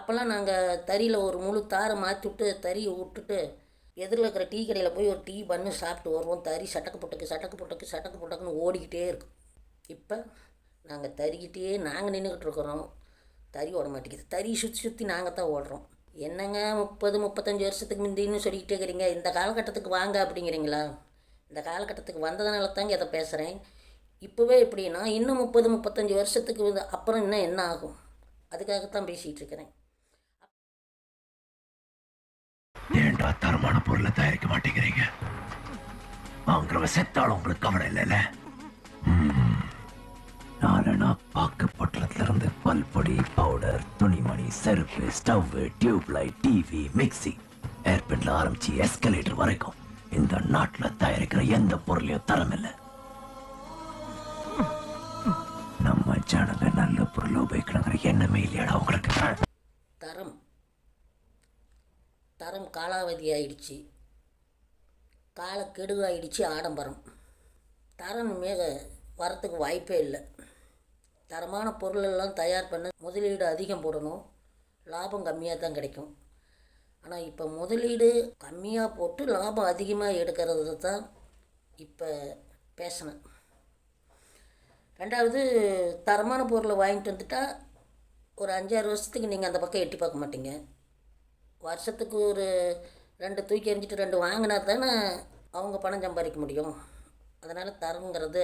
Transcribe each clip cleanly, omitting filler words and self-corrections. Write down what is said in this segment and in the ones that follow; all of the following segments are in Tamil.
அப்போல்லாம் நாங்கள் தறியில் ஒரு முழு தாரை மாற்றி விட்டு தறியை விட்டுட்டு எதிரில் இருக்கிற டீ கடையில் போய் ஒரு டீ பண்ணு சாப்பிட்டு வருவோம். தறி சட்டக்கு புட்டக்குன்னு ஓடிக்கிட்டே இருக்கும். இப்போ நாங்கள் தறிக்கிட்டே நாங்கள் நின்றுக்கிட்டு இருக்கிறோம். தறி ஓட மாட்டேங்குது. தறி சுற்றி நாங்கள் தான் ஓடுறோம். என்னங்க 30-35 வருஷத்துக்கு முந்தின்னு சொல்லிக்கிட்டே இருக்கிறீங்க, இந்த காலகட்டத்துக்கு வாங்க அப்படிங்கிறீங்களா? இந்த காலகட்டத்துக்கு வந்ததுனால தாங்க இதை பேசுகிறேன். இப்போவே எப்படின்னா இன்னும் 30-35 வருஷத்துக்கு அப்புறம் இன்னும் என்ன ஆகும், அதுக்காகத்தான் பேசிகிட்டு இருக்கிறேன். ஏன்டா தரமான பொருளை தயாரிக்க மாட்டேங்கிறீங்க? வாங்குறவ செத்தாலும் உங்களுக்கு கவலை இல்லைல்ல? நாலனா பாக்கு பொட்டலத்துல இருந்து பல்பொடி, பவுடர், துணிமணி, செருப்பு, stove, tube light, TV, mixie, ஏர்பென்ல ஆரம்பிச்சு எஸ்கலேட்டர் வரைக்கும் இந்த நாட்டுல தயாரிக்கிற எந்த பொருளையும் தரம் இல்லை. நம்ம ஜனங்க நல்ல பொருளை உபயோகிக்கணுங்கிற எண்ணமே இல்லையாடா உங்களுக்கு? தரம் காலாவதி ஆயிடுச்சு, காலக்கெடு ஆயிடுச்சு. ஆடம்பரம் தரம் மேக வரத்துக்கு வாய்ப்பே இல்லை. தரமான பொருளெல்லாம் தயார் பண்ண முதலீடு அதிகம் போடணும், லாபம் கம்மியாக தான் கிடைக்கும். ஆனால் இப்போ முதலீடு கம்மியாக போட்டு லாபம் அதிகமாக எடுக்கிறது தான் இப்போ பேசணும். ரெண்டாவது, தரமான பொருளை வாங்கிட்டு வந்துட்டால் ஒரு 5-6 வருஷத்துக்கு நீங்கள் அந்த பக்கம் எட்டி பார்க்க மாட்டீங்க. வருஷத்துக்கு ஒரு 2 தூக்கி எறிஞ்சிட்டு 2 வாங்கினா தானே அவங்க பணம் சம்பாதிக்க முடியும். அதனால் தரங்கிறது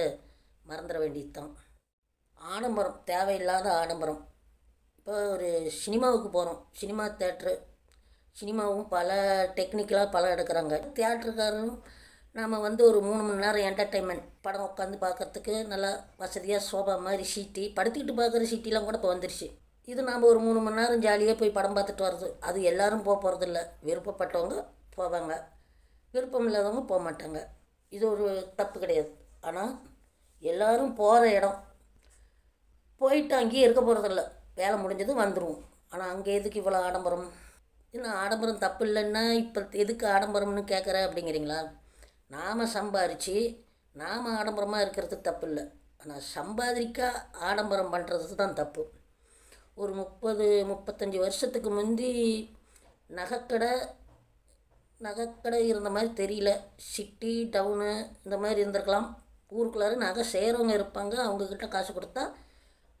மறந்துட வேண்டியது தான். ஆடம்பரம், தேவையில்லாத ஆடம்பரம். இப்போ ஒரு சினிமாவுக்கு போகிறோம், சினிமா தேட்ரு, சினிமாவும் பல டெக்னிக்கலாக பலம் எடுக்கிறாங்க. தியேட்டருக்காரரும் நாம் ஒரு 3 மணி நேரம் என்டர்டெயின்மெண்ட் படம் உட்காந்து பார்க்குறதுக்கு நல்லா வசதியாக சோபா மாதிரி சீட்டி, படுத்திக்கிட்டு பார்க்குற சீட்டிலாம் கூட இப்போ வந்துருச்சு. இது நாம் ஒரு 3 மணி நேரம் ஜாலியாக போய் படம் பார்த்துட்டு வர்றது. அது எல்லோரும் போகிறதில்ல. விருப்பப்பட்டவங்க போவாங்க, விருப்பம் இல்லாதவங்க போக மாட்டாங்க. இது ஒரு தப்பு கிடையாது. ஆனால் எல்லோரும் போகிற இடம் போயிட்டு அங்கேயே இருக்க போகிறதில்ல, வேலை முடிஞ்சது வந்துடுவோம். ஆனால் அங்கே எதுக்கு இவ்வளோ ஆடம்பரம்? இன்னும் ஆடம்பரம் தப்பு இல்லைன்னா இப்போ எதுக்கு ஆடம்பரம்னு கேட்குற அப்படிங்கிறீங்களா? நாம் சம்பாரித்து நாம் ஆடம்பரமாக இருக்கிறது தப்பு இல்லை. ஆனால் சம்பாதிக்க ஆடம்பரம் பண்ணுறது தான் தப்பு. ஒரு 30-35 வருஷத்துக்கு முந்தி நகைக்கடை இருந்த மாதிரி தெரியல. சிட்டி டவுனு இந்த மாதிரி இருந்திருக்கலாம். ஊருக்குள்ளார நகை செய்கிறவங்க இருப்பாங்க, அவங்கக்கிட்ட காசு கொடுத்தா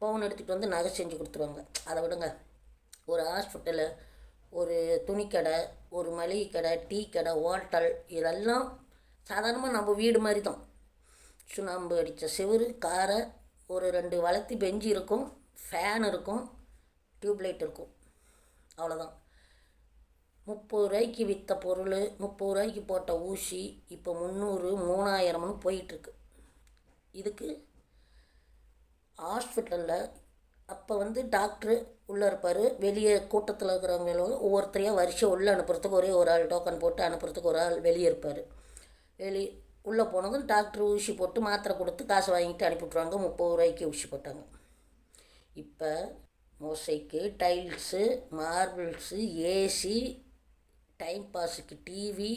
பவுன் எடுத்துகிட்டு வந்து நகை செஞ்சு கொடுத்துருவாங்க. அதை விடுங்க, ஒரு ஹாஸ்பிட்டலு, ஒரு துணிக்கடை, ஒரு மளிகை கடை, டீ கடை, ஹோட்டல், இதெல்லாம் சாதாரணமாக நம்ம வீடு மாதிரி தான். சுண்ணாம்பு அடித்த செவுரு, காரை, ஒரு 2 வளர்த்தி பெஞ்சு இருக்கும், ஃபேன் இருக்கும், டியூப்லைட் இருக்கும், அவ்வளோதான். 30 ரூபாய்க்கு விற்ற பொருள், 30 ரூபாய்க்கு போட்ட ஊசி இப்போ 300-3000 போயிட்டுருக்கு. இதுக்கு ஹாஸ்பிட்டலில் அப்போ டாக்டரு உள்ளே இருப்பார், வெளியே கூட்டத்தில் இருக்கிறவங்களும் ஒவ்வொருத்தரையாக வரிசையாக உள்ளே அனுப்புறதுக்கு ஒரே ஒரு ஆள், டோக்கன் போட்டு அனுப்புறதுக்கு ஒரு ஆள் வெளியே இருப்பார். உள்ளே போனதும் டாக்டர் ஊசி போட்டு மாத்திரை கொடுத்து காசு வாங்கிட்டு அனுப்பிவிட்ருவாங்க. 30 ரூபாய்க்கு ஊசி போட்டாங்க. இப்போ mosaic, tiles, marbles, AC, time பாஸுக்கு டிவி,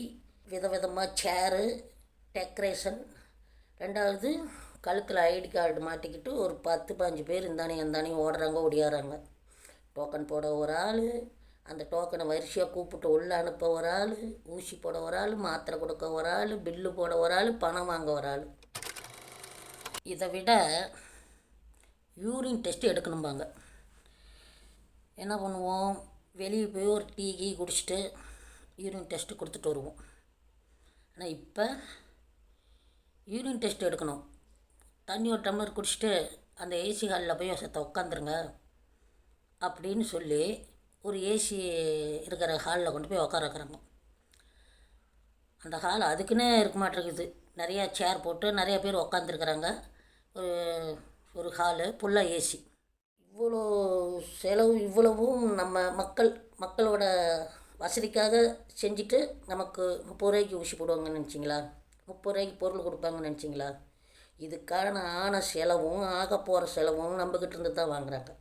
விதவிதமாக சேரு, டெக்கரேஷன். ரெண்டாவது, கழுத்தில் ஐடி கார்டு மாட்டிக்கிட்டு ஒரு 10-15 பேர் இந்தானே ஓடுறாங்க, ஓடியாராங்க. டோக்கன் போட ஒரு ஆள், அந்த டோக்கனை வரிசையாக கூப்பிட்டு உள்ளே அனுப்ப ஒரு ஆள், ஊசி போட ஒரு ஆள், மாத்திரை கொடுக்க ஒரு ஆள், பில்லு போட ஒரு ஆள், பணம் வாங்க ஒரு ஆள். இதை விட யூரின் டெஸ்ட்டு எடுக்கணும்பாங்க. என்ன பண்ணுவோம், வெளியே போய் ஒரு டீ குடிச்சிட்டு யூரின் டெஸ்ட்டு கொடுத்துட்டு வருவோம். ஆனால் இப்போ யூரின் டெஸ்ட் எடுக்கணும், தண்ணி ஒரு டம்ளர் குடிச்சிட்டு அந்த ஏசி ஹாலில் போய் உட்காந்துருங்க அப்படின்னு சொல்லி ஒரு ஏசி இருக்கிற ஹாலில் கொண்டு போய் உட்கார வைக்கிறாங்க. அந்த ஹால் அதுக்குன்னே இருக்க மாட்டேங்குது, நிறையா சேர் போட்டு நிறைய பேர் உட்காந்துருக்குறாங்க. ஒரு ஹாலு ஃபுல்லாக ஏசி. இவ்வளோ செலவு, இவ்வளவும் நம்ம மக்களோட வசதிக்காக செஞ்சுட்டு நமக்கு 30 ரூபாய்க்கு ஊசி போடுவாங்கன்னு நினச்சிங்களா? 30 ரூபாய்க்கு பொருள் கொடுப்பாங்கன்னு நினச்சிங்களா? இதுக்கான ஆன செலவும் ஆக போகிற செலவும் நம்மக்கிட்ட இருந்து தான் வாங்குகிறாங்க.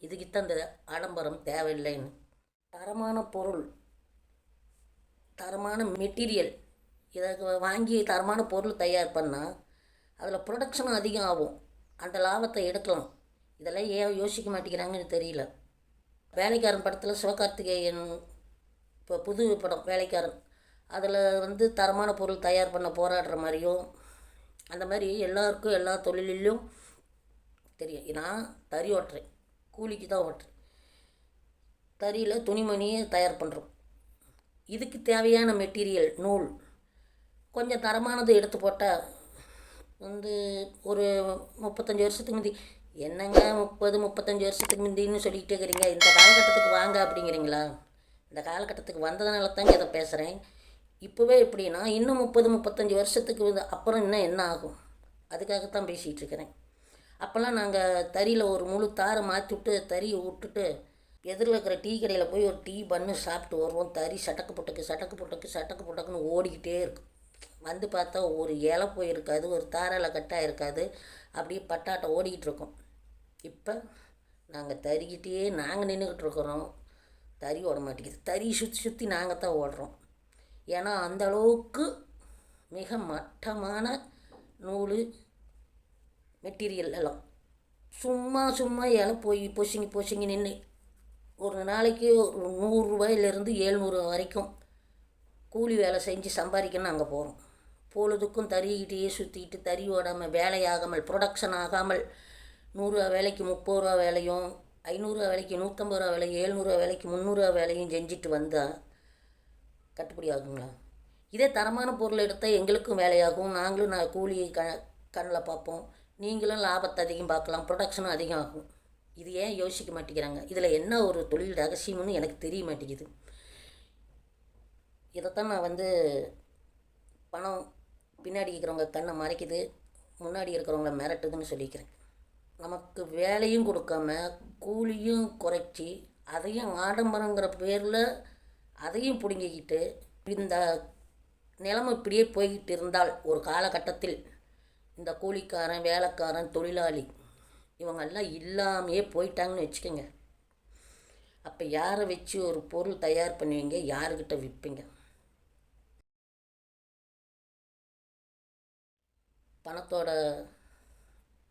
இதுக்குத்தான் இந்த ஆடம்பரம் தேவையில்லைன்னு. தரமான பொருள், தரமான மெட்டீரியல், இதை வாங்கி தரமான பொருள் தயார் பண்ணால் அதில் ப்ரொடக்ஷனும் அதிகம் ஆகும், அந்த லாபத்தை எடுக்கலாம். இதெல்லாம் ஏன் யோசிக்க மாட்டேங்கிறாங்கன்னு தெரியல. வேலைக்காரன் படத்தில் சிவகார்த்திகேயன் இப்போ புது படம் வேலைக்காரன், அதில் வந்து தரமான பொருள் தயார் பண்ண போராடுற மாதிரியும், அந்த மாதிரி எல்லாருக்கும் எல்லா தொழிலிலும் தெரியும். நான் தறி ஓட்டுறேன், கூலிக்கு தான் ஓட்டுறேன். தறியில் துணிமணியை தயார் பண்ணுறோம். இதுக்கு தேவையான மெட்டீரியல் நூல் கொஞ்சம் தரமானது எடுத்து போட்டால் வந்து ஒரு 35 வருஷத்துக்கு முந்தி, என்னங்க 35 வருஷத்துக்கு முந்தின்னு சொல்லிக்கிட்டே இருக்கிறீங்க, இந்த காலகட்டத்துக்கு வாங்க அப்படிங்கிறீங்களா? இந்த காலகட்டத்துக்கு வந்ததுனால தாங்க இதை பேசுகிறேன். இப்போவே எப்படின்னா இன்னும் 35 வருஷத்துக்கு அப்புறம் இன்னும் என்ன ஆகும், அதுக்காகத்தான் பேசிகிட்டு இருக்கிறேன். அப்போல்லாம் நாங்கள் தறியில் ஒரு முழு தாரை மாற்றி விட்டு தறியை விட்டுட்டு எதிரில் இருக்கிற டீ கடையில் போய் ஒரு டீ பண்ணு சாப்பிட்டு வருவோம். தறி சட்டக்கு புட்டக்குன்னு ஓடிக்கிட்டே இருக்கும். வந்து பார்த்தா ஒரு இலை போயிருக்காது, ஒரு தாரால கட்டாக இருக்காது, அப்படியே பட்டாட்டம் ஓடிக்கிட்டு இருக்கோம். இப்போ நாங்கள் தறிக்கிட்டே நாங்கள் நின்றுக்கிட்டு இருக்கிறோம், தறி ஓட மாட்டேங்குது. தறி சுற்றி நாங்கள் தான் ஓடுறோம். ஏன்னா அந்த அளவுக்கு மிக மட்டமான நூல் மெட்டீரியல் எல்லாம் சும்மா இலை போய் பொசுங்கி நின்று ஒரு நாளைக்கு ஒரு 100 ரூபாயிலிருந்து 700 வரைக்கும் கூலி வேலை செஞ்சு சம்பாதிக்கணும்னு அங்கே போகிறோம். பொழுதுக்கும் தறிக்கிட்டே சுற்றிக்கிட்டு தறி ஓடாமல் வேலையாகாமல் ப்ரொடக்ஷன் ஆகாமல் 100 ரூபா வேலைக்கு 30 ரூபா வேலையும், 500 ரூபா வேலைக்கு 150 ரூபா வேலையும், 700 ரூபா வேலைக்கு 300 ரூபா வேலையும் செஞ்சுட்டு வந்தால் கட்டுப்படி ஆகுங்களா? இதே தரமான பொருள் எடுத்தால் எங்களுக்கும் வேலையாகும், நாங்களும் கூலி கண்ணில் பார்ப்போம், நீங்களும் லாபத்தை அதிகம் பார்க்கலாம், ப்ரொடக்ஷனும் அதிகம் ஆகும். இது ஏன் யோசிக்க மாட்டேங்கிறாங்க? இதில் என்ன ஒரு தொழில் ரகசியம்னு எனக்கு தெரிய மாட்டேங்குது. இதைத்தான் நான் வந்து பணம் பின்னாடி இருக்கிறவங்க கண்ணை மறைக்குது, முன்னாடி இருக்கிறவங்கள மிரட்டுதுன்னு சொல்லிக்கிறேன். நமக்கு வேலையும் கொடுக்காம கூலியும் குறைச்சி அதையும் ஆடம்பரங்கிற பேரில் அதையும் பிடுங்கிக்கிட்டு இந்த நிலைமை இப்படியே போய்கிட்டு இருந்தால் ஒரு காலகட்டத்தில் இந்த கூலிக்காரன் வேலைக்காரன் தொழிலாளி இவங்கெல்லாம் இல்லாமையே போயிட்டாங்கன்னு வச்சுக்கோங்க. அப்போ யாரை வச்சு ஒரு பொருள் தயார் பண்ணுவீங்க, யாருக்கிட்ட விற்பீங்க? பணத்தோட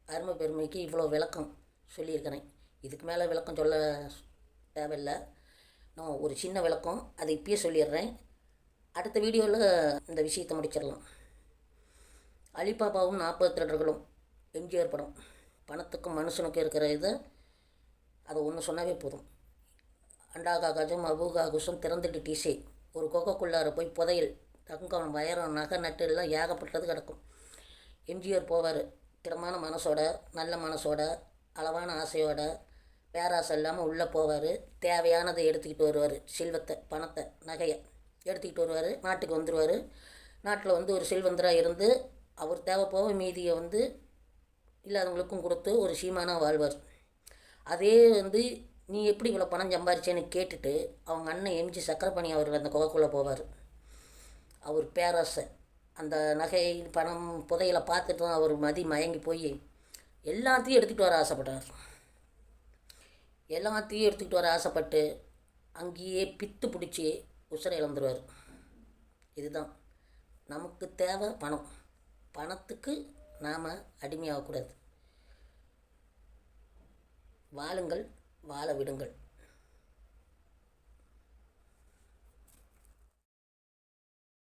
அருமை பெருமைக்கு இவ்வளோ விளக்கம் சொல்லியிருக்கிறேன். இதுக்கு மேலே விளக்கம் சொல்ல தேவையில்லை. நான் ஒரு சின்ன விளக்கம் அதை இப்பயே சொல்லிடுறேன். அடுத்த வீடியோவில் இந்த விஷயத்தை முடிச்சிடலாம். அலிபாபாவும் 40 திருடர்களும் எம்ஜிஆர் படம். பணத்துக்கும் மனுஷனுக்கும் இருக்கிற இதை அதை ஒன்று சொன்னாவே போதும். அண்டாகா கஜம் அபூகா குஷம் திறந்துட்டு டீசே ஒரு கொக்கக்குள்ளார போய் புதையல் தங்கம் வயரம் நகை நட்டு எல்லாம் ஏகப்பட்டது கிடக்கும். எம்ஜிஆர் போவார் திடமான மனசோட, நல்ல மனசோட, அளவான ஆசையோட, பேராசை இல்லாமல் உள்ளே போவார். தேவையானதை எடுத்துக்கிட்டு வருவார், செல்வத்தை பணத்தை நகையை எடுத்துக்கிட்டு வருவார். நாட்டுக்கு வந்துடுவார். நாட்டில் வந்து ஒரு செல்வந்தராக இருந்து அவர் தேவை போக மீதியை வந்து இல்லாதவங்களுக்கும் கொடுத்து ஒரு சீமானாக வாழ்வார். அதே வந்து நீ எப்படி இவ்வளோ பணம் சம்பாரிச்சேன்னு கேட்டுட்டு அவங்க அண்ணன் எம்ஜி சக்கரபாணி அவர் அந்த குகைக்குள்ளே போவார். அவர் பேராசை அந்த நகை பணம் புதையலை பார்த்துட்டு தான் அவர் மயங்கி போய் எல்லாத்தையும் எடுத்துகிட்டு வர ஆசைப்பட்டார். எல்லாத்தையும் எடுத்துக்கிட்டு வர ஆசைப்பட்டு அங்கேயே பித்து பிடிச்சி உசுரை இழந்துருவார். இதுதான் நமக்கு தேவை பணம். பணத்துக்கு நாம் அடிமையாகக்கூடாது. வாழுங்கள், வாழ விடுங்கள்.